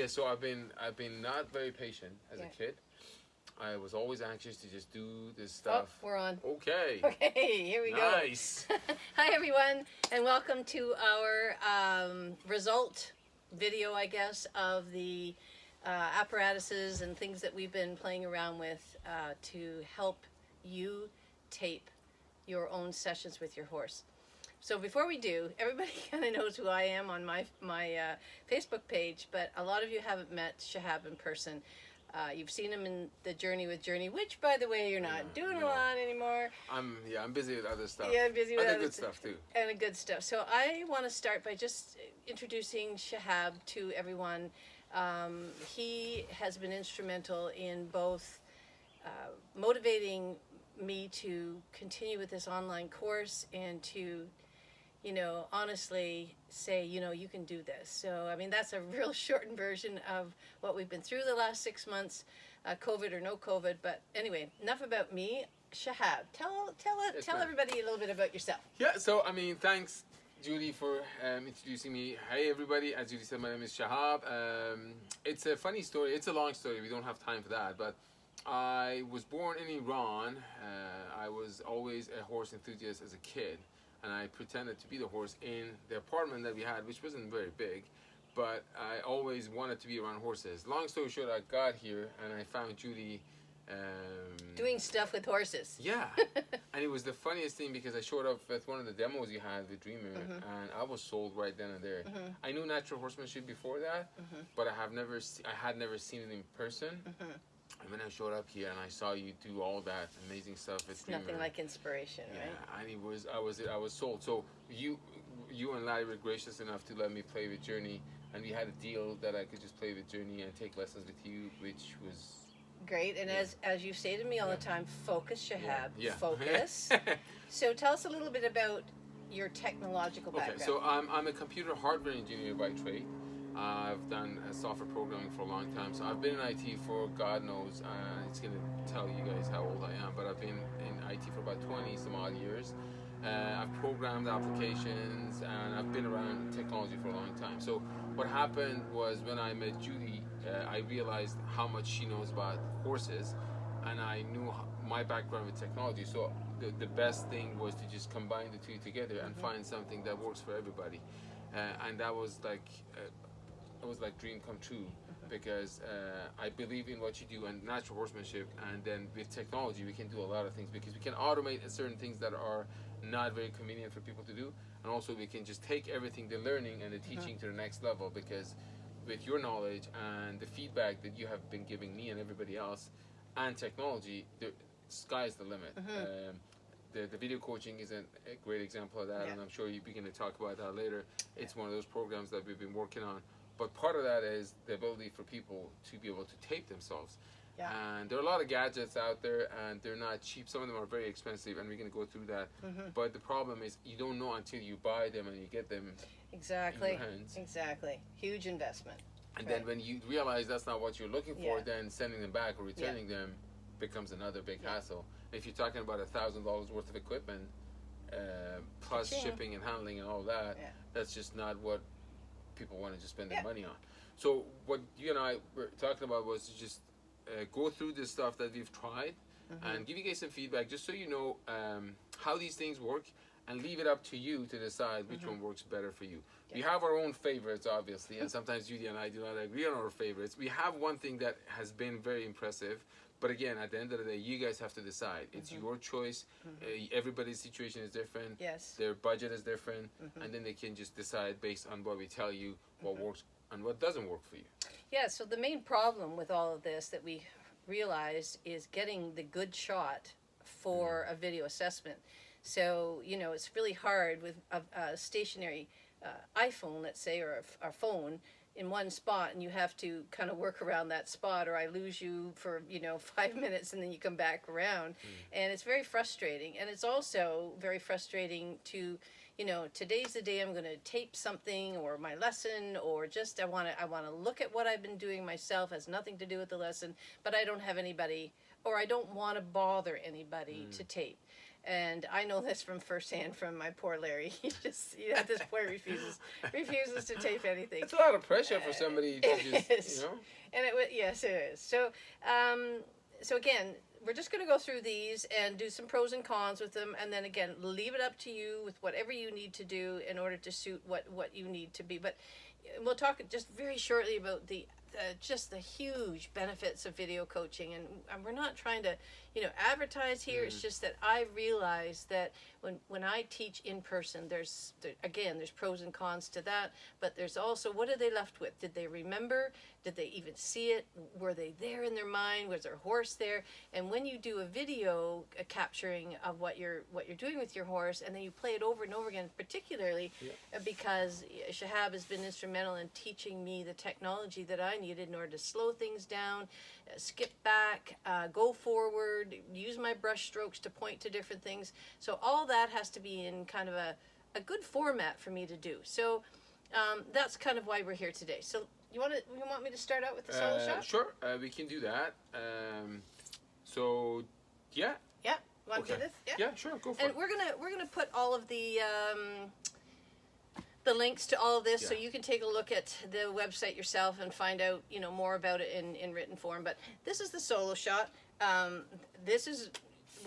Yeah, so I've been not very patient as a kid. I was always anxious to just do this stuff. Oh, we're on. Okay. Okay, here we go. Nice. Hi, everyone, and welcome to our result video, I guess, of the apparatuses and things that we've been playing around with to help you tape your own sessions with your horse. So before we do, everybody kind of knows who I am on my Facebook page, but a lot of you haven't met Shahab in person. You've seen him in the Journey with Journey, which, by the way, you're not doing a lot anymore. I'm busy with other stuff. Yeah, busy with other good stuff too. And good stuff. So I want to start by just introducing Shahab to everyone. He has been instrumental in both motivating me to continue with this online course and to, honestly say, you can do this. So, I mean, that's a real shortened version of what we've been through the last 6 months, COVID or no COVID. But anyway, enough about me. Shahab, tell everybody a little bit about yourself. Yeah, so, I mean, thanks, Judy, for introducing me. Hey, everybody. As Judy said, my name is Shahab. It's a funny story. It's a long story. We don't have time for that. But I was born in Iran. I was always a horse enthusiast as a kid. And I pretended to be the horse in the apartment that we had, which wasn't very big, but I always wanted to be around horses. Long story short, I got here and I found Judy doing stuff with horses. Yeah, and it was the funniest thing because I showed up at one of the demos you had with Dreamer, and I was sold right then and there. I knew natural horsemanship before that, but I had never seen it in person. And when I showed up here and I saw you do all that amazing stuff, it's nothing like inspiration, right? Yeah, and I was sold. So you and Larry were gracious enough to let me play with Journey, and we had a deal that I could just play with Journey and take lessons with you, which was great. And as you say to me all the time, focus, Shahab. Yeah. Focus. So tell us a little bit about your technological background. Okay, so I'm a computer hardware engineer by trade. I've done software programming for a long time, so I've been in IT for God knows, it's going to tell you guys how old I am, but I've been in IT for about 20 some odd years. I've programmed applications and I've been around technology for a long time. So what happened was when I met Judy, I realized how much she knows about horses, and I knew my background with technology. So the best thing was to just combine the two together and find something that works for everybody. And that was like dream come true, because I believe in what you do and natural horsemanship, and then with technology we can do a lot of things because we can automate certain things that are not very convenient for people to do, and also we can just take everything, the learning and the teaching to the next level, because with your knowledge and the feedback that you have been giving me and everybody else and technology, the sky's the limit. The video coaching is a great example of that, and I'm sure you're going to talk about that later. It's one of those programs that we've been working on. But part of that is the ability for people to be able to tape themselves. Yeah. And there are a lot of gadgets out there, and they're not cheap. Some of them are very expensive, and we're going to go through that. But the problem is you don't know until you buy them and you get them in your hands. Exactly. Huge investment. And then when you realize that's not what you're looking for, then sending them back or returning them becomes another big hassle. If you're talking about $1,000 worth of equipment, plus shipping and handling and all that, that's just not what people want to just spend their money on. So what you and I were talking about was to just go through this stuff that we've tried and give you guys some feedback, just so you know how these things work, and leave it up to you to decide which one works better for you. We have our own favorites, obviously, and sometimes Judy and I do not agree on our favorites. We have one thing that has been very impressive, but again, at the end of the day, you guys have to decide. It's your choice. Everybody's situation is different. Yes. Their budget is different, and then they can just decide based on what we tell you what works and what doesn't work for you. Yeah, so the main problem with all of this that we realized is getting the good shot for a video assessment. So, it's really hard with a stationary iPhone, let's say, or a phone in one spot, and you have to kind of work around that spot, or I lose you for 5 minutes and then you come back around. And it's very frustrating. And it's also very frustrating to today's the day I'm going to tape something, or my lesson, or just I want to look at what I've been doing myself. It has nothing to do with the lesson, but I don't have anybody, or I don't want to bother anybody to tape. And I know this from firsthand from my poor Larry. At this point refuses to tape anything. It's a lot of pressure for somebody to just, And yes, it is. So, so again, we're just going to go through these and do some pros and cons with them, and then again, leave it up to you with whatever you need to do in order to suit what you need to be. But we'll talk just very shortly about just the huge benefits of video coaching, and we're not trying to advertise here. It's just that I realize that when I teach in person, there's pros and cons to that, but there's also, what are they left with? Did they remember? Did they even see it? Were they there in their mind? Was their horse there? And when you do a video capturing of what you're doing with your horse, and then you play it over and over again, particularly because Shahab has been instrumental in teaching me the technology that I needed in order to slow things down, skip back, go forward, use my brush strokes to point to different things. So all that has to be in kind of a good format for me to do. So that's kind of why we're here today. So you want me to start out with the solo shot? Sure, we can do that. So yeah. Yeah. Want to do this? Yeah. Yeah, sure. Go for it. And we're gonna put all of the links to all of this, so you can take a look at the website yourself and find out more about it in written form. But this is the solo shot. This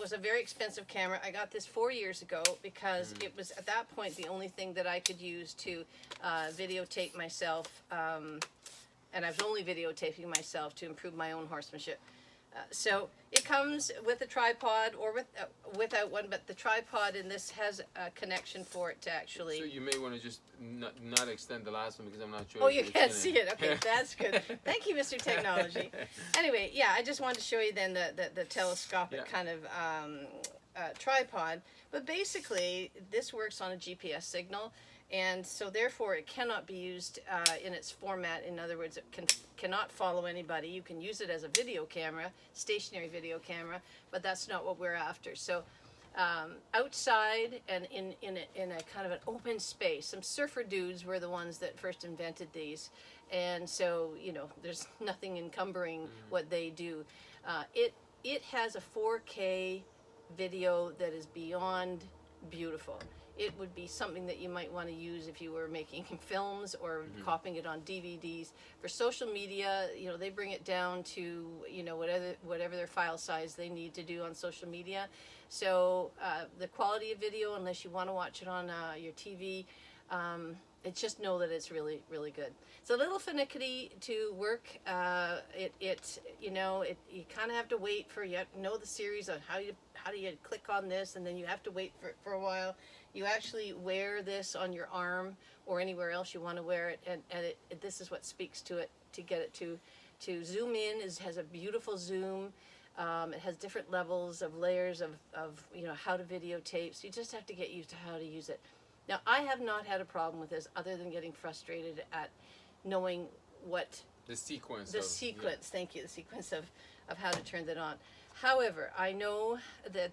was a very expensive camera. I got this 4 years ago because it was at that point the only thing that I could use to videotape myself, and I was only videotaping myself to improve my own horsemanship. So it comes with a tripod or without one, but the tripod in this has a connection for it to actually... So you may want to just not extend the last one because I'm not sure. Oh, you can't see it. Okay, that's good. Thank you, Mr. Technology. Anyway, yeah, I just wanted to show you then the telescopic kind of tripod. But basically, this works on a GPS signal. And so therefore it cannot be used in its format. In other words, it cannot follow anybody. You can use it as a video camera, stationary video camera, but that's not what we're after. So outside and in a kind of an open space, some surfer dudes were the ones that first invented these. And so, there's nothing encumbering what they do. It has a 4K video that is beyond beautiful. It would be something that you might want to use if you were making films or copying it on DVDs. For social media, they bring it down to, whatever their file size they need to do on social media. So the quality of video, unless you want to watch it on your TV, it's just know that it's really, really good. It's a little finicky to work. You kind of have to wait for, you have to know the series on how do you click on this, and then you have to wait for a while. You actually wear this on your arm or anywhere else you want to wear it, and this is what speaks to it, to get it to zoom in. Has a beautiful zoom. It has different levels of layers of how to videotape, so you just have to get used to how to use it. Now, I have not had a problem with this other than getting frustrated at knowing what... The sequence. Thank you. The sequence of how to turn that on. However, I know that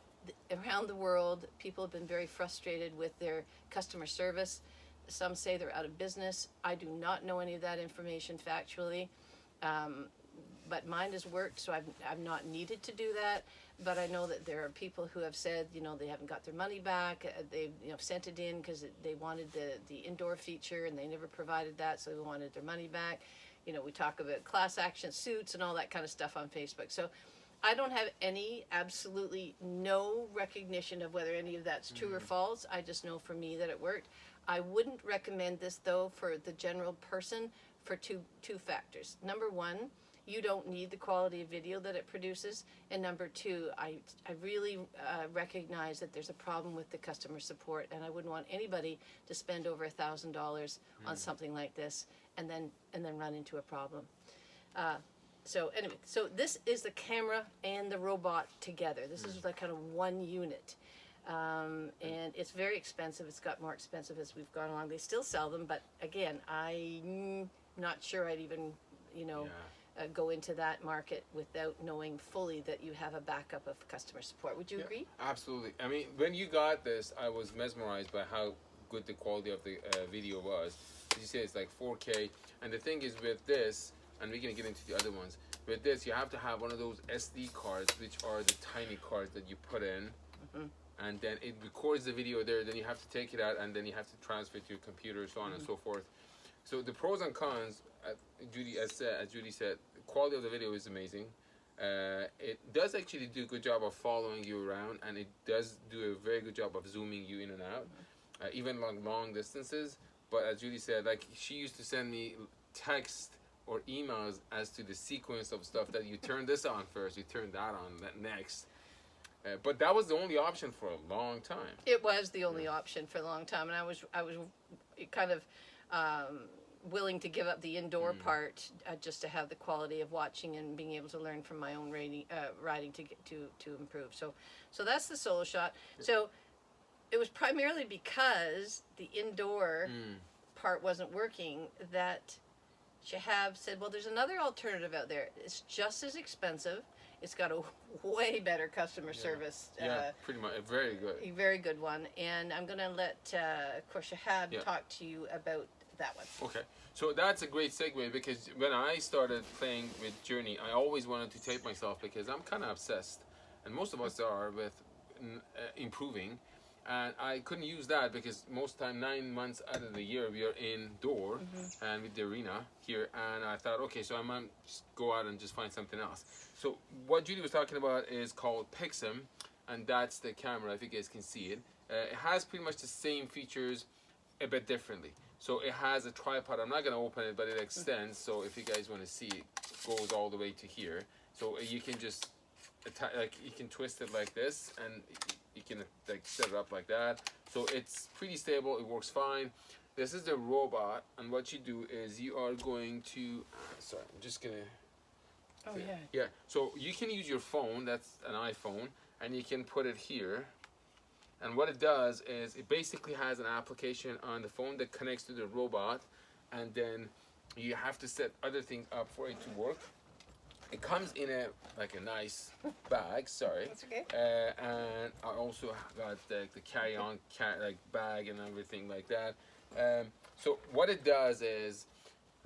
around the world, people have been very frustrated with their customer service. Some say they're out of business. I do not know any of that information factually. But mine has worked, so I've not needed to do that. But I know that there are people who have said, they haven't got their money back. They've sent it in because they wanted the indoor feature, and they never provided that, so they wanted their money back. We talk about class action suits and all that kind of stuff on Facebook. So I don't have absolutely no recognition of whether any of that's true or false. I just know for me that it worked. I wouldn't recommend this, though, for the general person for two factors. Number one, you don't need the quality of video that it produces. And number two, I really recognize that there's a problem with the customer support, and I wouldn't want anybody to spend over $1,000 on something like this and then run into a problem. So anyway, so this is the camera and the robot together. This is like kind of one unit. And it's very expensive. It's got more expensive as we've gone along. They still sell them, but again, I'm not sure I'd even, go into that market without knowing fully that you have a backup of customer support. Would you agree? Absolutely. I mean, when you got this, I was mesmerized by how good the quality of the video was. As you say, it's like 4K. And the thing is with this, and we're going to get into the other ones, with this, you have to have one of those SD cards, which are the tiny cards that you put in. and then it records the video there. Then you have to take it out, and then you have to transfer it to your computer, so on and so forth. So the pros and cons, as Judy said, the quality of the video is amazing. It does actually do a good job of following you around, and it does do a very good job of zooming you in and out, even long distances. But as Judy said, like, she used to send me text or emails as to the sequence of stuff, that you turn this on first, you turn that on next. But that was the only option for a long time. It was the only option for a long time, and I was kind of willing to give up the indoor part just to have the quality of watching and being able to learn from my own riding to improve. So that's the solo shot. So it was primarily because the indoor part wasn't working that Shahab said, well, there's another alternative out there. It's just as expensive. It's got a way better customer service. Pretty much. Very good. A very good one. And I'm going to let, of course, Shahab talk to you about that one. Okay. So that's a great segue, because when I started playing with Journey, I always wanted to tape myself, because I'm kind of obsessed, and most of us are, with improving. And I couldn't use that because most time 9 months out of the year we are indoor and with the arena here, and I thought, okay, so I might just go out and just find something else. So what Judy was talking about is called Pixum, and that's the camera, if you guys can see it. It has pretty much the same features, a bit differently. So it has a tripod. I'm not going to open it, but it extends, so if you guys want to see it, it goes all the way to here. So you can just like, you can twist it like this, and you can like set it up like that. So it's pretty stable, it works fine. This is the robot, and what you do is you are going to sorry, I'm just gonna so you can use your phone, that's an iPhone, and you can put it here, and what it does is it basically has an application on the phone that connects to the robot, and then you have to set other things up for it to work. It comes in a nice bag. Sorry. That's okay. And I also got the carry-on bag and everything like that. So what it does is,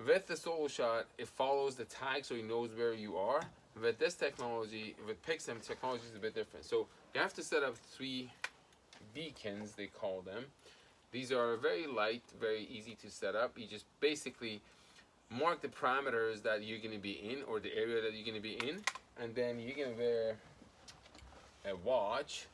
with the solo shot, it follows the tag, so it knows where you are. With this technology, with Pixum, technology is a bit different. So you have to set up 3 beacons, they call them. These are very light, very easy to set up. You just basically mark the parameters that you're going to be in, or the area that you're going to be in, and then you're going to wear a watch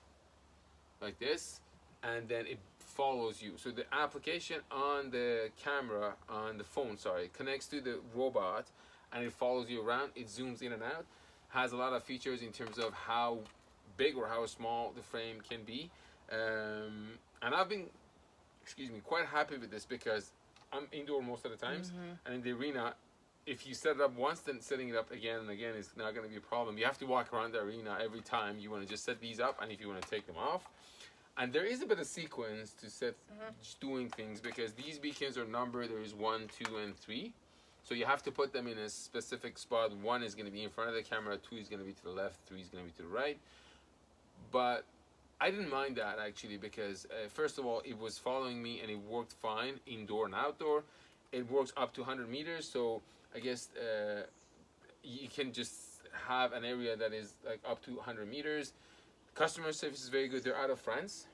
like this, and then it follows you. So the application on the camera, on the phone, connects to the robot, and it follows you around. It zooms in and out, has a lot of features in terms of how big or how small the frame can be, and I've been quite happy with this, because I'm indoor most of the times, and in the arena, if you set it up once, then setting it up again and again is not going to be a problem. You have to walk around the arena every time. You want to just set these up, and if you want to take them off. And there is a bit of sequence to set just doing things, because these beacons are numbered. There is 1, 2, and 3. So you have to put them in a specific spot. 1 is going to be in front of the camera, 2 is going to be to the left, 3 is going to be to the right. But I didn't mind that, actually, because first of all, it was following me and it worked fine indoor and outdoor. It works up to 100 meters, so I guess you can just have an area that is like up to 100 meters. Customer service is very good. They're out of France.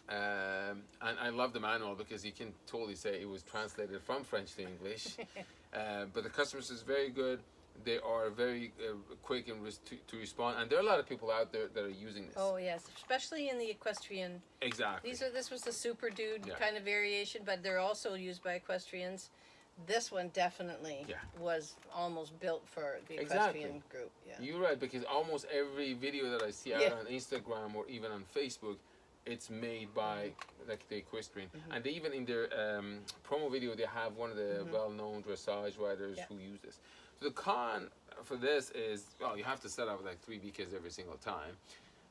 And I love the manual, because you can totally say it was translated from French to English. But the customer service is very good. They are very quick and to respond, and there are a lot of people out there that are using this. Oh yes, especially in the equestrian. Exactly. This was the super dude kind of variation, but they're also used by equestrians. This one definitely was almost built for the equestrian group. Yeah. You're right, because almost every video that I see out on Instagram or even on Facebook, it's made by like the equestrian, and they even in their promo video they have one of the well-known dressage riders who use this. So the con for this is, well, you have to set up like 3 beacons every single time.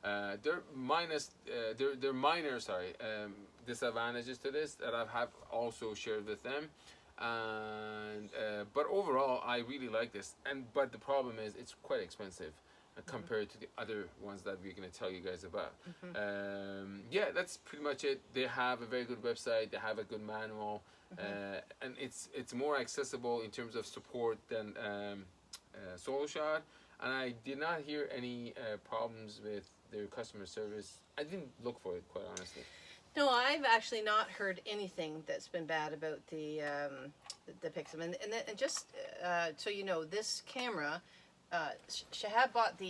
There are minor disadvantages to this that I have also shared with them, and but overall I really like this. But the problem is it's quite expensive compared to the other ones that we're going to tell you guys about. That's pretty much it. They have a very good website, they have a good manual, and it's more accessible in terms of support than solo shot, and I did not hear any problems with their customer service. I didn't look for it, quite honestly. No, I've actually not heard anything that's been bad about the Pixum, and just so you know, this camera, Shahab bought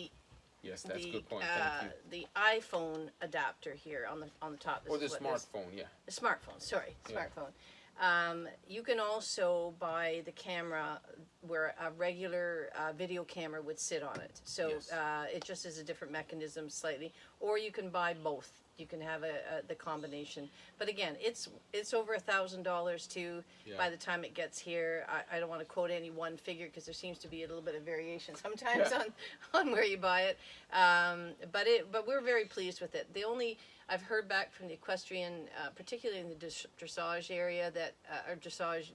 Yes, that's a good point. Thank you. the iPhone adapter here on the top. Or the smartphone, yeah. The smartphone, sorry, Yeah. smartphone. You can also buy the camera where a regular video camera would sit on it. So Yes. it just is a different mechanism slightly. Or you can buy both. You can have the combination. But again, it's over $1,000 too. Yeah. By the time it gets here. I don't want to quote any one figure because there seems to be a little bit of variation sometimes Yeah. on where you buy it. But we're very pleased with it. I've heard back from the equestrian, particularly in the dressage area, that or dressage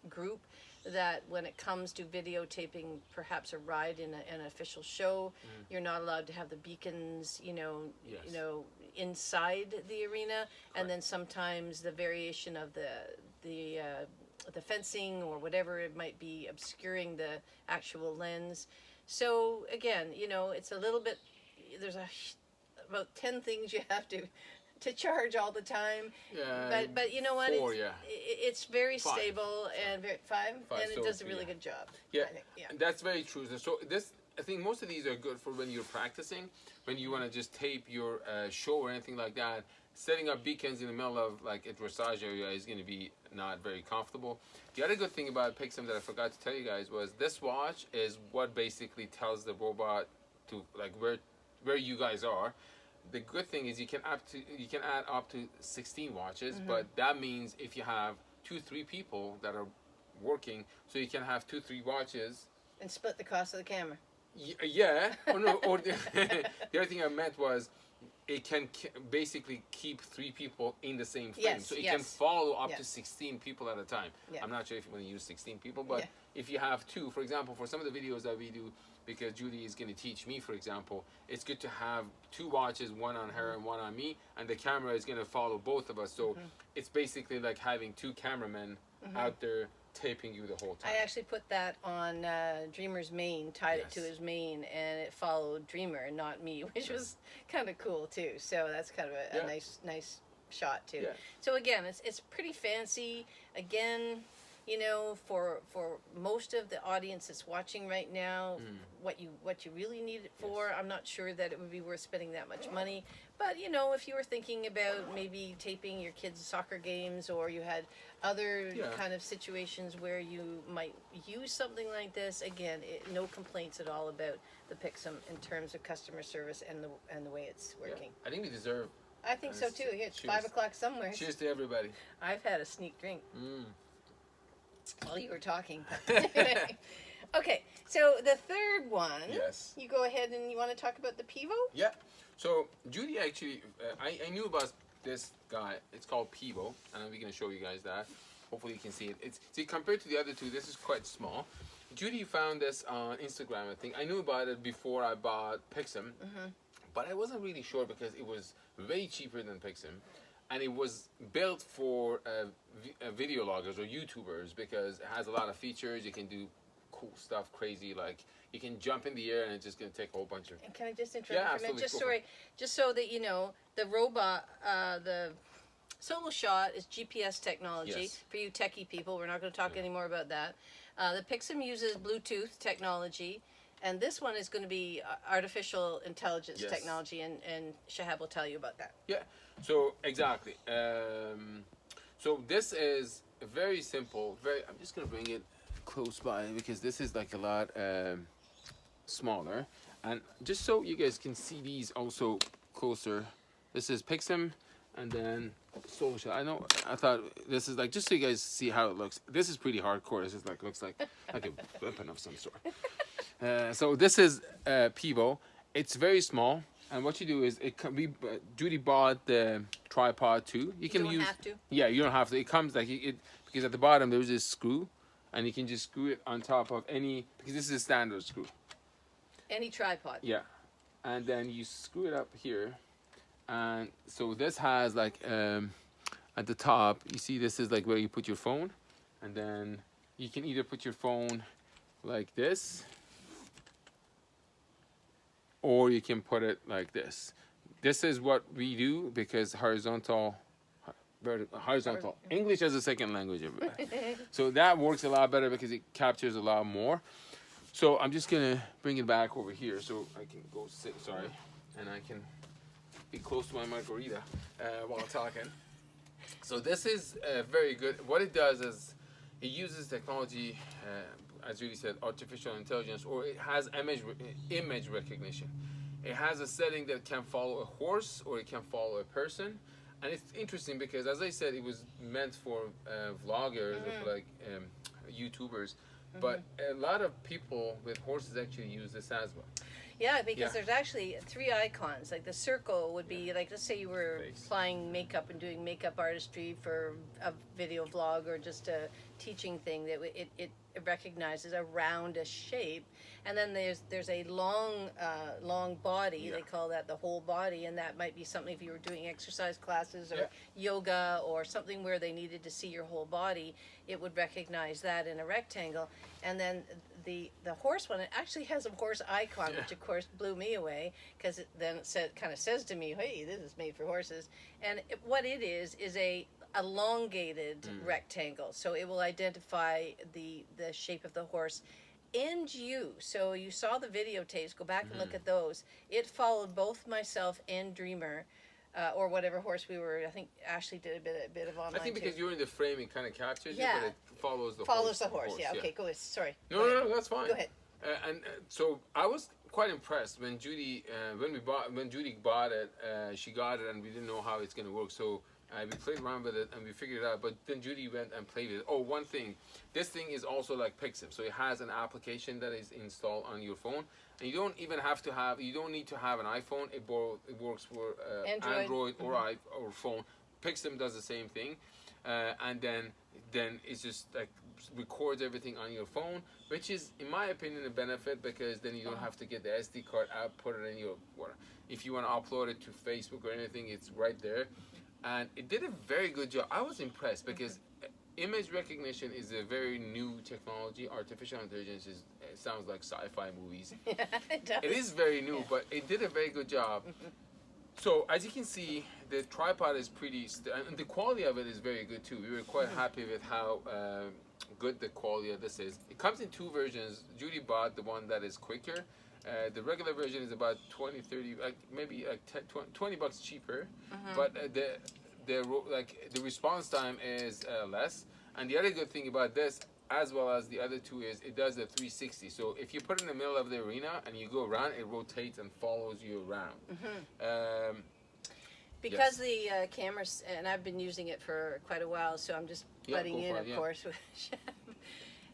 group, that when it comes to videotaping perhaps a ride in an official show, you're not allowed to have the beacons, Yes. inside the arena, and then sometimes the variation of the fencing or whatever it might be obscuring the actual lens. So again, it's a little bit. There's about 10 things you have to charge all the time. Yeah. But you know what? 4, yeah. It's very 5. stable and very five, and it so, does a really yeah. good job. Yeah, I think. Yeah. that's very true. So I think most of these are good for when you're practicing, when you want to just tape your show or anything like that. Setting up beacons in the middle of like a dressage area is going to be not very comfortable. The other good thing about Pixum that I forgot to tell you guys was this watch is what basically tells the robot to like where you guys are. The good thing is you can add up to 16 watches, but that means if you have 2-3 people that are working, so you can have 2-3 watches. And split the cost of the camera. Yeah. Or no. Or the other thing I meant was it can basically keep 3 people in the same frame, Yes, so it yes. can follow up Yeah. to 16 people at a time. Yeah. I'm not sure if you want to use 16 people, but Yeah. if you have 2, for example, for some of the videos that we do, because Judy is going to teach me, for example, it's good to have 2 watches, one on her and one on me, and the camera is going to follow both of us. So it's basically like having 2 cameramen out there taping you the whole time. I actually put that on Dreamer's mane, tied it to Yes. his mane, and it followed Dreamer and not me, which was kind of cool too. So that's kind of a Yeah. nice shot too. Yeah. So again, it's pretty fancy. Again, for most of the audience that's watching right now, what you really need it for, I'm not sure that it would be worth spending that much money. But if you were thinking about maybe taping your kids' soccer games, or you had other Yeah. kind of situations where you might use something like this, again, no complaints at all about the Pixum in terms of customer service and the way it's Yeah. working. I think we deserve. I think so too. It's Cheers. 5 o'clock somewhere. Cheers to everybody. I've had a sneak drink while you were talking. Okay, so the third one. Yes. You go ahead and you want to talk about the Pivo? Yeah. So Judy actually, I knew about this guy. It's called Pivo, and we're going to show you guys that. Hopefully you can see it. See, compared to the other 2, this is quite small. Judy found this on Instagram, I think. I knew about it before I bought Pixum, but I wasn't really sure because it was way cheaper than Pixum, and it was built for video loggers or YouTubers because it has a lot of features. You can do cool stuff, crazy, like you can jump in the air and it's just going to take a whole bunch of... And can I just interrupt Yeah, you for a minute? absolutely. Just so that you know, the robot, the Solo Shot is GPS technology. Yes. For you techie people, we're not going to talk anymore about that. The Pixum uses Bluetooth technology, and this one is going to be artificial intelligence Yes. technology, and Shahab will tell you about that. Yeah, so exactly. So this is very simple. I'm just gonna bring it close by because this is like a lot smaller, and just so you guys can see these also closer. This is Pixum, and then Social. I thought this is like just so you guys see how it looks. This is pretty hardcore. This is looks like a weapon of some sort. So this is Pivo. It's very small. And what you do is Judy bought the tripod too. You can don't have to? Yeah, you don't have to. It comes like it because at the bottom there's this screw, and you can just screw it on top of any, because this is a standard screw. Any tripod. Yeah, and then you screw it up here, and so this has like at the top you see this is like where you put your phone, and then you can either put your phone like this, or you can put it like this. This is what we do because horizontal. English as a second language. So that works a lot better because it captures a lot more. So I'm just gonna bring it back over here so I can go sit. Sorry, and I can be close to my margarita while talking. So this is very good. What it does is it uses technology, as Judy said, artificial intelligence, or it has image recognition. It has a setting that can follow a horse or it can follow a person. And it's interesting because, as I said, it was meant for vloggers or for like YouTubers. But a lot of people with horses actually use this as well. Yeah, because there's actually 3 icons. Like the circle would be like, let's say you were applying makeup and doing makeup artistry for a video vlog or just a teaching thing, that it recognizes a roundish shape. And then there's a long body. They call that the whole body, and that might be something if you were doing exercise classes or yoga or something where they needed to see your whole body. It would recognize that in a rectangle. And then the horse one, it actually has a horse icon, which of course blew me away, because then it kind of says to me, hey, this is made for horses. And what it is a elongated rectangle, so it will identify the shape of the horse and you. So you saw the videotapes, go back and look at those. It followed both myself and Dreamer, or whatever horse we were. I think Ashley did a bit of online. I think because you're in the frame, it kind of captures you, but it follows the horse. Yeah. Okay. Go ahead. Sorry. No, that's fine. Go ahead. So I was quite impressed when Judy, when Judy bought it. She got it, and we didn't know how it's gonna work. So we played around with it and we figured it out. But then Judy went and played with it. Oh, one thing, this thing is also like Pixim, so it has an application that is installed on your phone, and you don't even have to have. You don't need to have an iPhone. It works for Android or phone. Pixim does the same thing, and then it's just like records everything on your phone, which is, in my opinion, a benefit, because then you don't have to get the SD card out, put it in your whatever. If you want to upload it to Facebook or anything, it's right there. And it did a very good job. I was impressed because image recognition is a very new technology. Artificial intelligence it sounds like sci-fi movies. Yeah, it does. It is very new, but it did a very good job. So as you can see, the tripod is and the quality of it is very good too. We were quite happy with how good the quality of this is. It comes in 2 versions. Judy bought the one that is quicker. The regular version is about 20, 30, like maybe like 20 bucks cheaper, but the response time is less. And the other good thing about this, as well as the other 2, is it does a 360. So if you put it in the middle of the arena and you go around, it rotates and follows you around. Because the cameras, and I've been using it for quite a while, so I'm just butting in, of course.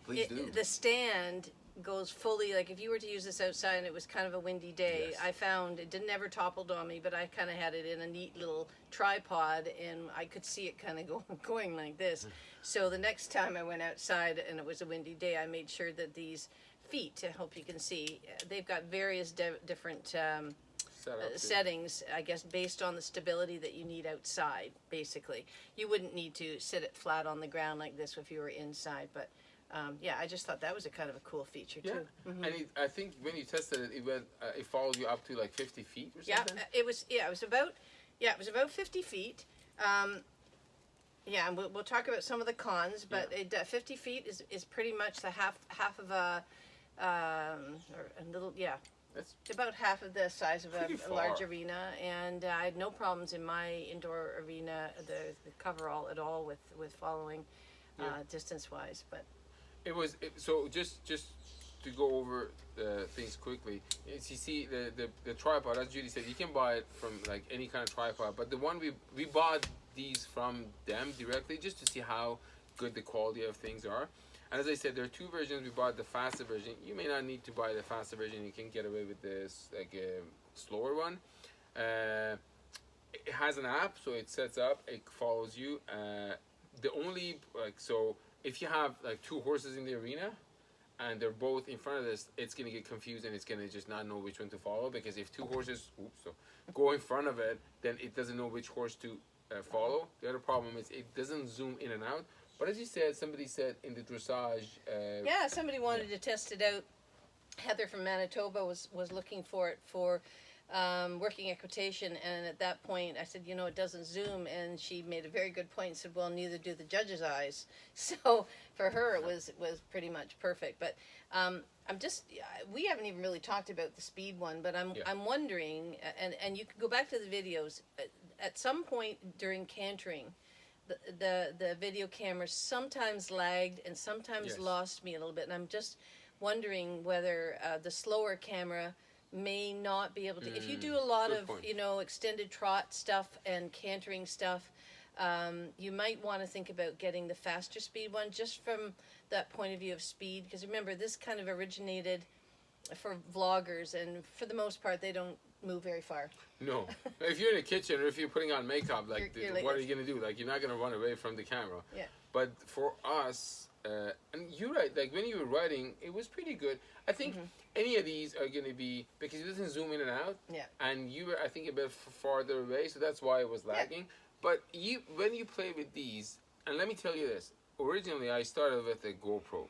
Please do. The stand goes fully, like if you were to use this outside and it was kind of a windy day, I found it didn't ever toppled on me, but I kind of had it in a neat little tripod and I could see it kind of going like this. So the next time I went outside and it was a windy day, I made sure that these feet, I hope you can see, they've got various different settings, I guess, based on the stability that you need outside, basically. You wouldn't need to sit it flat on the ground like this if you were inside, but I just thought that was a kind of a cool feature too. And I think when you tested it, it followed you up to like 50 feet or something. It was about 50 feet. And we'll talk about some of the cons, but 50 feet is pretty much the half of a little It's about half of the size of a large arena, and I had no problems in my indoor arena, the coverall at all with following distance-wise, but. So just to go over things quickly, as you see the tripod, as Judy said, you can buy it from like any kind of tripod, but the one we bought these from them directly just to see how good the quality of things are. And as I said, there are 2 versions. We bought the faster version. You may not need to buy the faster version. You can get away with this like a slower one. It has an app, so it sets up, it follows you. The only so if you have like 2 horses in the arena and they're both in front of this, it's gonna get confused and it's gonna just not know which one to follow, because if 2 horses go in front of it, then it doesn't know which horse to follow. The other problem is it doesn't zoom in and out. But as you said, somebody said in the dressage. Somebody wanted to test it out Heather from Manitoba was looking for it for working equitation, and at that point I said, it doesn't zoom, and she made a very good point and said, well, neither do the judge's eyes. So for her it was pretty much perfect. But I'm just, we haven't even really talked about the speed one, but I'm wondering, and you can go back to the videos, at some point during cantering, the video cameras sometimes lagged and sometimes lost me a little bit, and I'm just wondering whether the slower camera may not be able to. If you do a lot of extended trot stuff and cantering stuff, you might want to think about getting the faster speed one, just from that point of view of speed, because remember, this kind of originated for vloggers, and for the most part they don't move very far. No. If you're in a kitchen or if you're putting on makeup, like, you're what are you going to do? Like, you're not going to run away from the camera. Yeah. But for us, and you're right, like when you were writing, it was pretty good. I think any of these are going to be, because it doesn't zoom in and out. Yeah. And you were, I think, a bit farther away, so that's why it was lagging. But when you play with these, and let me tell you this, originally I started with a GoPro.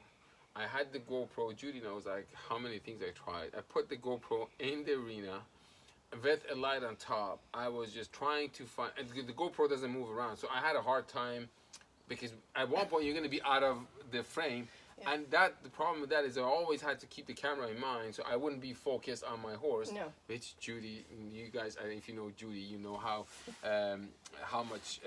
I had the GoPro. Judy knows like how many things I tried. I put the GoPro in the arena with a light on top. I was just trying to find, and the GoPro doesn't move around, so I had a hard time, because at one point you're going to be out of the frame. Yeah. And the problem with that is I always had to keep the camera in mind, so I wouldn't be focused on my horse. No. Which Judy, you guys, if you know Judy, you know how much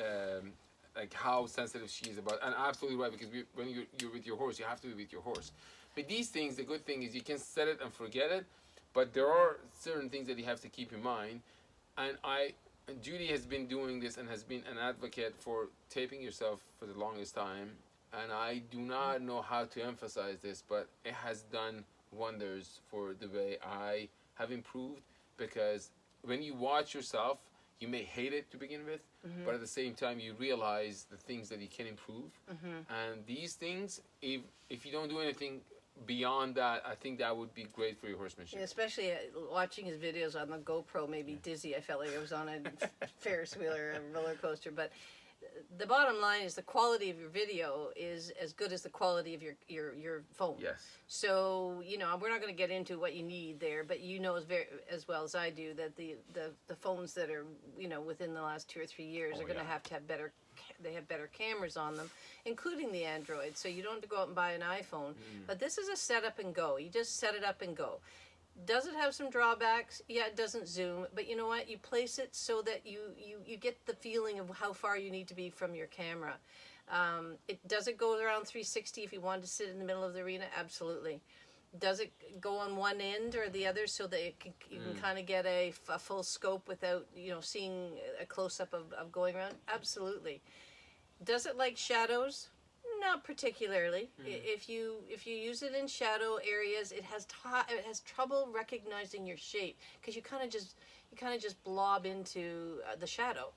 like how sensitive she is about. And absolutely right, because when you're with your horse, you have to be with your horse. But these things, the good thing is you can set it and forget it, but there are certain things that you have to keep in mind. And Judy has been doing this and has been an advocate for taping yourself for the longest time. And I do not know how to emphasize this, but it has done wonders for the way I have improved, because when you watch yourself, you may hate it to begin with, but at the same time you realize the things that you can improve. And these things, if you don't do anything beyond that, I think that would be great for your horsemanship. Yeah, especially watching his videos on the GoPro made me dizzy. I felt like I was on a Ferris wheel or a roller coaster. But the bottom line is the quality of your video is as good as the quality of your phone. Yes. So, we're not going to get into what you need there, but as well as I do that the phones that are, within the last 2 or 3 years are going to have better, they have better cameras on them, including the Android. So you don't have to go out and buy an iPhone. But this is a set up and go. You just set it up and go. Does it have some drawbacks? Yeah, it doesn't zoom, but you know what? You place it so that you get the feeling of how far you need to be from your camera. Does it go around 360 if you want to sit in the middle of the arena? Absolutely. Does it go on one end or the other so that you can kind of get a full scope without seeing a close-up of going around? Absolutely. Does it like shadows? Not particularly. If you use it in shadow areas, it has trouble recognizing your shape, because you kind of just blob into the shadow.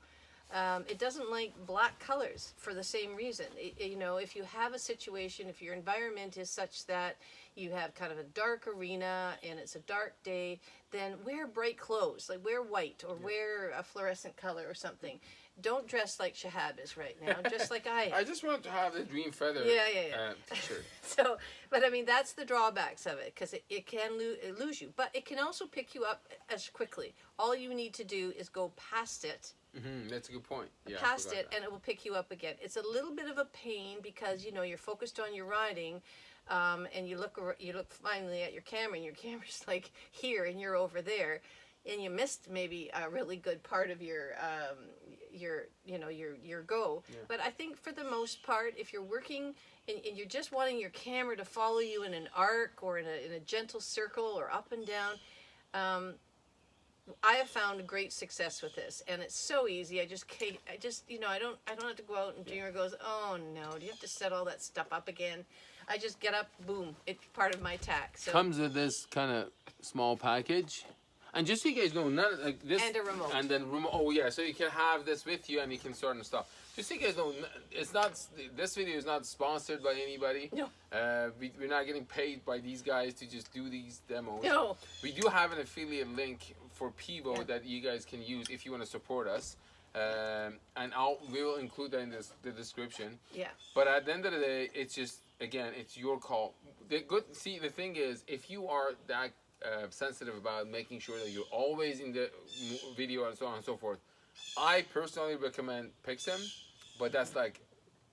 It doesn't like black colors for the same reason. If you have a situation, if your environment is such that you have kind of a dark arena and it's a dark day, then wear bright clothes, like wear white or wear a fluorescent color or something. Don't dress like Shahab is right now, just like I am. I just want to have the Dream Feather t-shirt. So, but I mean, that's the drawbacks of it, because it can lose you. But it can also pick you up as quickly. All you need to do is go past it. That's a good point. Yeah, past it, and it will pick you up again. It's a little bit of a pain, because, you're focused on your riding, and you look finally at your camera, and your camera's like here, and you're over there. And you missed maybe a really good part of your go. Yeah. But I think for the most part, if you're working and you're just wanting your camera to follow you in an arc or in a gentle circle or up and down, I have found great success with this, and it's so easy. I don't have to go out and Junior goes, oh no, do you have to set all that stuff up again? I just get up, boom, it's part of my tack. So comes with this kind of small package. And just so you guys know, none like this, and a remote, and then remote. Oh yeah, so you can have this with you, and you can start and stop. Just so you guys know, it's not. This video is not sponsored by anybody. No. We're not getting paid by these guys to just do these demos. No. We do have an affiliate link for Pivo that you guys can use if you want to support us, and we will include that in the description. Yeah. But at the end of the day, it's just, again, it's your call. the thing is, if you are that sensitive about making sure that you're always in the video and so on and so forth, I personally recommend Pixem, but that's like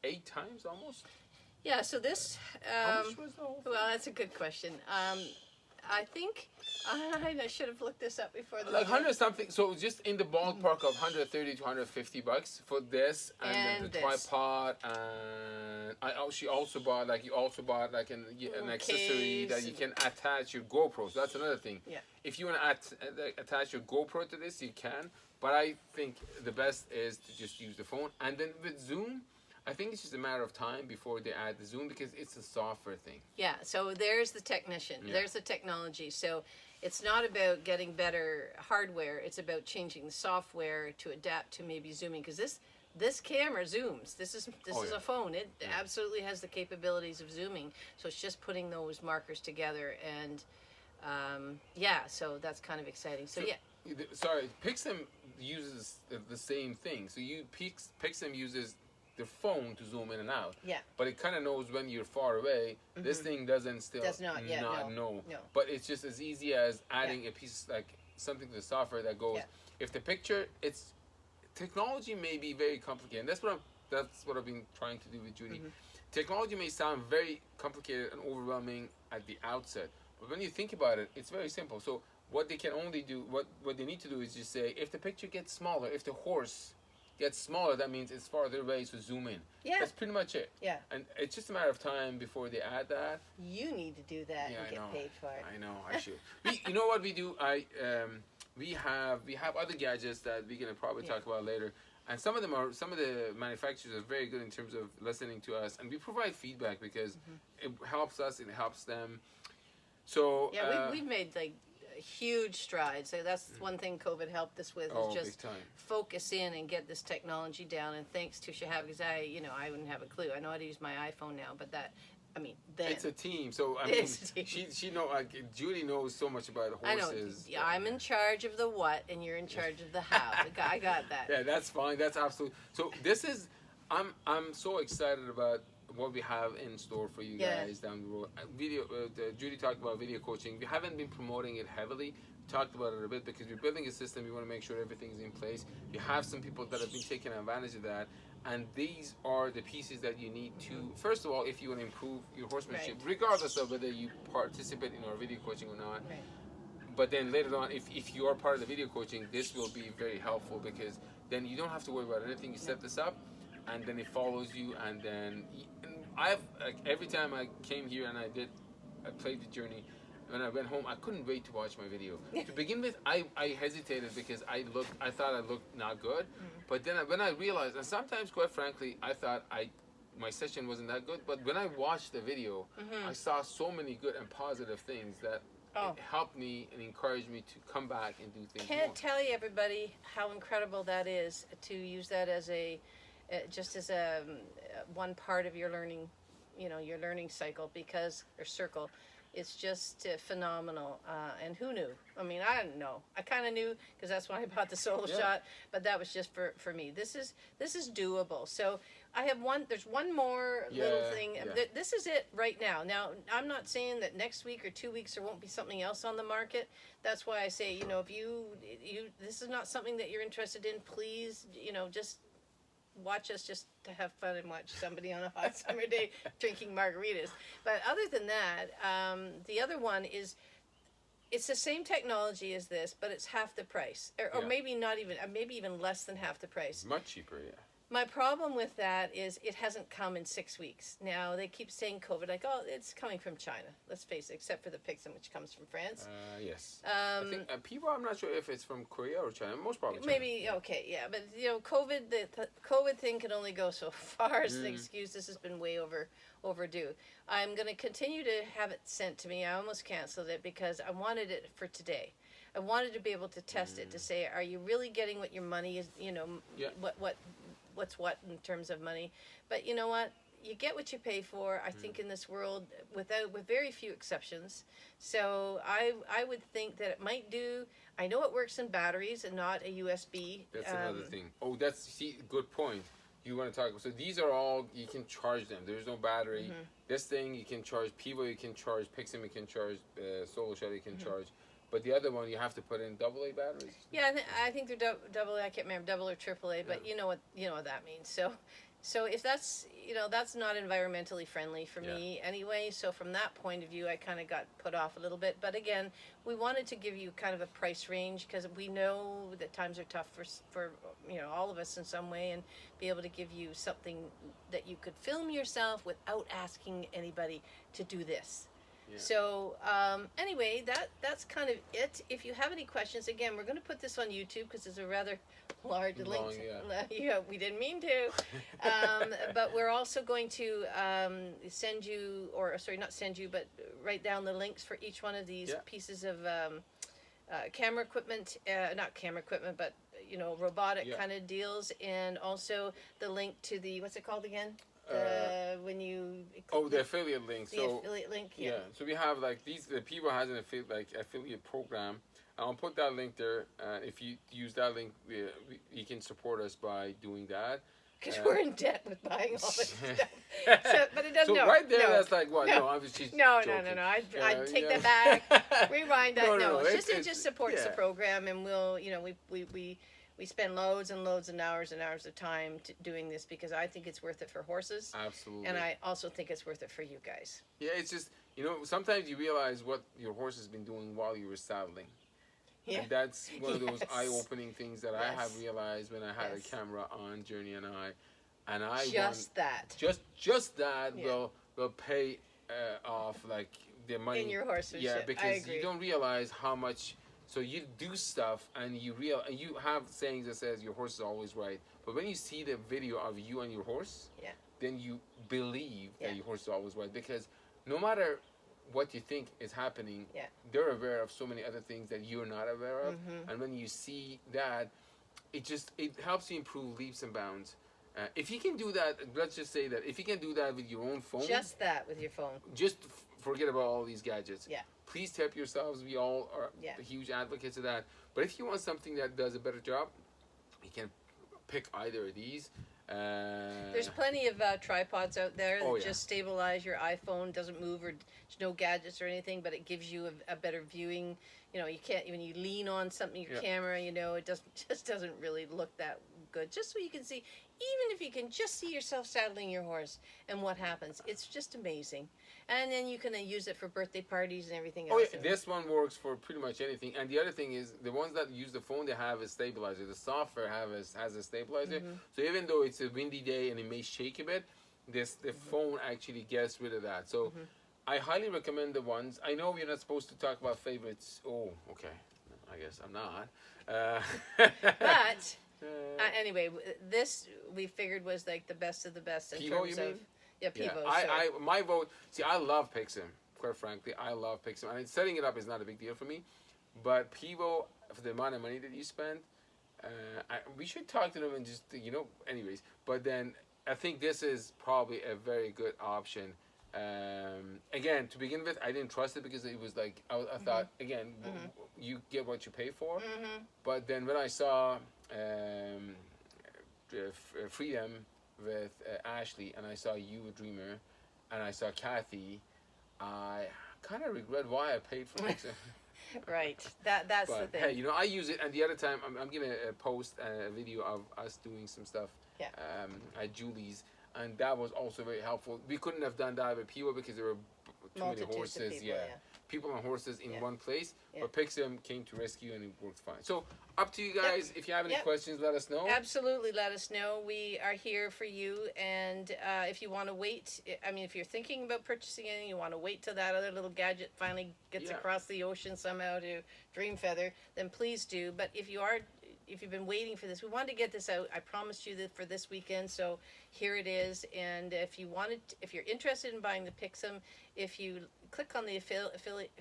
8 times almost. Yeah, so this, How much was the whole thing? well, that's a good question. I think I should have looked this up before the Like 100 something, so just in the ballpark of 130 to 150 bucks for this and then the this. tripod, and she also bought like an accessory that Caves you can attach your GoPro. So that's another thing. Yeah. If you want to attach your GoPro to this, you can. But I think the best is to just use the phone, and then with Zoom, I think it's just a matter of time before they add the Zoom because it's a software thing. Yeah, so there's the technician, there's the technology. So it's not about getting better hardware, it's about changing the software to adapt to maybe zooming, because this camera zooms. This is a phone. It absolutely has the capabilities of zooming. So it's just putting those markers together, and so that's kind of exciting. So yeah. Sorry, Pixem uses the same thing. So Pixem uses the phone to zoom in and out. Yeah. But it kind of knows when you're far away. Mm-hmm. This thing does not know. No. But it's just as easy as adding a piece, like something to the software that goes, if the picture, technology may be very complicated. And that's what I've been trying to do with Judy. Mm-hmm. Technology may sound very complicated and overwhelming at the outset. But when you think about it, it's very simple. So what they can only do, what they need to do is just say, if the picture gets smaller, if the horse gets smaller, that means it's farther away, so zoom in. Yeah. That's pretty much it. Yeah. And it's just a matter of time before they add that. You need to do that and get paid for it. I know, I should. You know what we do? We have other gadgets that we're gonna probably talk about later. And some of the manufacturers are very good in terms of listening to us, and we provide feedback because it helps us, it helps them. So we've made like huge strides. So that's one thing COVID helped us with, is just focus in and get this technology down. And thanks to Shahab, because I wouldn't have a clue. I know how to use my iPhone now, but then it's a team. So I mean, she know, like, Judy knows so much about horses. I know. I'm in charge of the what, and you're in charge of the how. I got that. Yeah, that's fine. That's absolutely. So this is, I'm so excited about what we have in store for you guys down the road. Judy talked about video coaching. We haven't been promoting it heavily. We talked about it a bit because we're building a system. We want to make sure everything's in place. You have some people that have been taking advantage of that, and these are the pieces that you need to, first of all, if you want to improve your horsemanship, regardless of whether you participate in our video coaching or not. Right. But then later on, if you are part of the video coaching, this will be very helpful, because then you don't have to worry about anything. You set this up, and then it follows you, and then every time I came here and I played the journey, when I went home, I couldn't wait to watch my video. To begin with, I hesitated because I thought I looked not good, but then when I realized, and sometimes, quite frankly, I thought my session wasn't that good, but when I watched the video, I saw so many good and positive things that it helped me and encouraged me to come back and do things more. Can't tell you, everybody, how incredible that is to use that as just as a one part of your learning, your learning cycle, or circle. It's just phenomenal. And who knew? I mean, I didn't know. I kind of knew because that's when I bought the solo shot, but that was just for me. This is doable. So I have there's one more little thing. Yeah. This is it right now. Now, I'm not saying that next week or 2 weeks there won't be something else on the market. That's why I say, if you this is not something that you're interested in, please, just watch us just to have fun and watch somebody on a hot summer day drinking margaritas. But other than that, the other one is, it's the same technology as this, but it's half the price, or maybe not even, maybe even less than half the price. Much cheaper, yeah. My problem with that is it hasn't come in 6 weeks. Now, they keep saying COVID, like, it's coming from China. Let's face it, except for the Pixem, which comes from France. Yes. I think people, I'm not sure if it's from Korea or China. Most probably China. Maybe, okay, yeah. But, COVID, the COVID thing can only go so far as an excuse. This has been way overdue. I'm going to continue to have it sent to me. I almost canceled it because I wanted it for today. I wanted to be able to test it to say, are you really getting what your money is, what's what in terms of money. But you know what? You get what you pay for, I think, in this world, with very few exceptions. So I would think that it might do. I know it works in batteries and not a USB. That's another thing. Good point. you want to talk. So these are all, you can charge them. There's no battery. This thing you can charge. Pivo you can charge. Pixum you can charge. Solo Shell you can charge. But the other one you have to put in AA batteries. Yeah, I think they're double. I can't remember double or AAA, but you know what that means. So if that's that's not environmentally friendly for me anyway. So from that point of view, I kind of got put off a little bit. But again, we wanted to give you kind of a price range because we know that times are tough for all of us in some way, and be able to give you something that you could film yourself without asking anybody to do this. Yeah. So anyway, that's kind of it. If you have any questions, again, we're going to put this on YouTube because it's a rather large link. Yeah, we didn't mean to. But we're also going to send you, or sorry, not send you, but write down the links for each one of these pieces of camera equipment, not camera equipment, but robotic kind of deals, and also the link to the, what's it called again? When you the affiliate link. The affiliate link. Yeah. So we have like these. The Pivo has an affiliate program. I'll put that link there. If you use that link, you can support us by doing that. Because we're in debt with buying all this stuff. But it doesn't. So right there, that's like what? No, I was just no. I'd take that back. Rewind that. No, it just supports the program, and we'll we spend loads and loads and hours of time doing this because I think it's worth it for horses. Absolutely. And I also think it's worth it for you guys. Yeah, it's just, sometimes you realize what your horse has been doing while you were saddling. Yeah. And that's one of those eye-opening things that I have realized when I had a camera on Journey and I just that will pay off like the money in your horsemanship. Yeah, because you don't realize how much. So you do stuff and you have sayings that says your horse is always right. But when you see the video of you and your horse, then you believe that your horse is always right. Because no matter what you think is happening, they're aware of so many other things that you're not aware of. And when you see that, it helps you improve leaps and bounds. If you can do that, let's just say that if you can do that with your own phone. Just that with your phone. Just forget about all these gadgets. Yeah. Please tip yourselves. We all are huge advocates of that. But if you want something that does a better job, you can pick either of these. There's plenty of tripods out there that just stabilize your iPhone, doesn't move, or there's no gadgets or anything, but it gives you a better viewing. You can't, when you lean on something, your camera, it doesn't really look that good. Just so you can see, even if you can just see yourself saddling your horse and what happens, it's just amazing. And then you can use it for birthday parties and everything else. This one works for pretty much anything. And the other thing is, the ones that use the phone, they have a stabilizer. The software has a stabilizer. So even though it's a windy day and it may shake a bit, the phone actually gets rid of that. So I highly recommend the ones. I know we're not supposed to talk about favorites. Oh, okay. I guess I'm not. But anyway, this we figured was like the best of the best in terms of. Yeah, Pivo. My vote. See, I love Pixum. Quite frankly, I love Pixum. I mean, setting it up is not a big deal for me, but Pivo, for the amount of money that you spend, we should talk to them and just anyways. But then I think this is probably a very good option. Again, to begin with, I didn't trust it because it was like I thought again, you get what you pay for. But then when I saw Freedom with Ashley, and I saw you, a Dreamer, and I saw Kathy, I kind of regret why I paid for it. Right, that's the thing. Hey, I use it, and the other time I'm gonna post a video of us doing some stuff at Julie's, and that was also very helpful. We couldn't have done that with Pivo because there were too many horses. People and horses in one place, but Pixum came to rescue and it worked fine. So up to you guys. If you have any questions, let us know. Absolutely, let us know. We are here for you. And if you want to wait, if you're thinking about purchasing anything, you want to wait till that other little gadget finally gets across the ocean somehow to Dream Feather, then please do. But if you've been waiting for this, we wanted to get this out. I promised you that for this weekend, so here it is. And if you're interested in buying the Pixum, if you click on the affiliate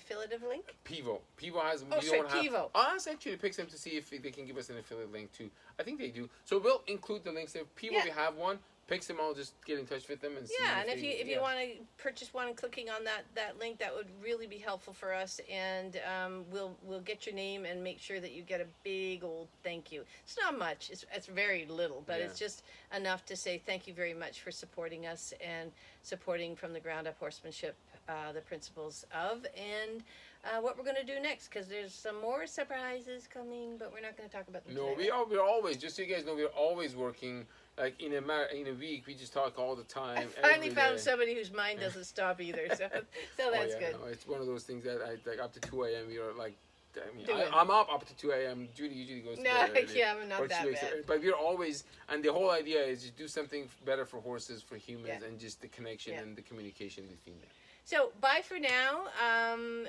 link. Pivo has. Pivo. I'll ask actually Pixum to see if they can give us an affiliate link too. I think they do. So we'll include the links there. Pivo, we have one. picks them all, just get in touch with them and see. Yeah, and if they, you want to purchase one, clicking on that link, that would really be helpful for us, and we'll get your name and make sure that you get a big old thank you. It's not much; it's very little, but it's just enough to say thank you very much for supporting us and supporting from the ground up horsemanship, the principles of, and what we're going to do next, because there's some more surprises coming, but we're not going to talk about them No, today. we're always, just so you guys know, we're always working. Like in a week, we just talk all the time. I finally every found day. somebody whose mind doesn't stop either, so that's good. No, it's one of those things that I like up to 2 a.m. You're like, I mean, Do it. I'm up to 2 a.m. Judy usually goes to No, bed early, yeah, I'm not or she that wakes up bad. early. But we're always, and the whole idea is just do something better for horses, for humans, Yeah. and just the connection and the communication between them. So, bye for now.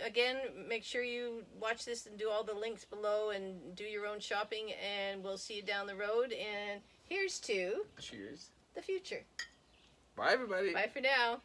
Again, make sure you watch this and do all the links below and do your own shopping, and we'll see you down the road. And here's to Cheers. the future. Bye, everybody. Bye for now.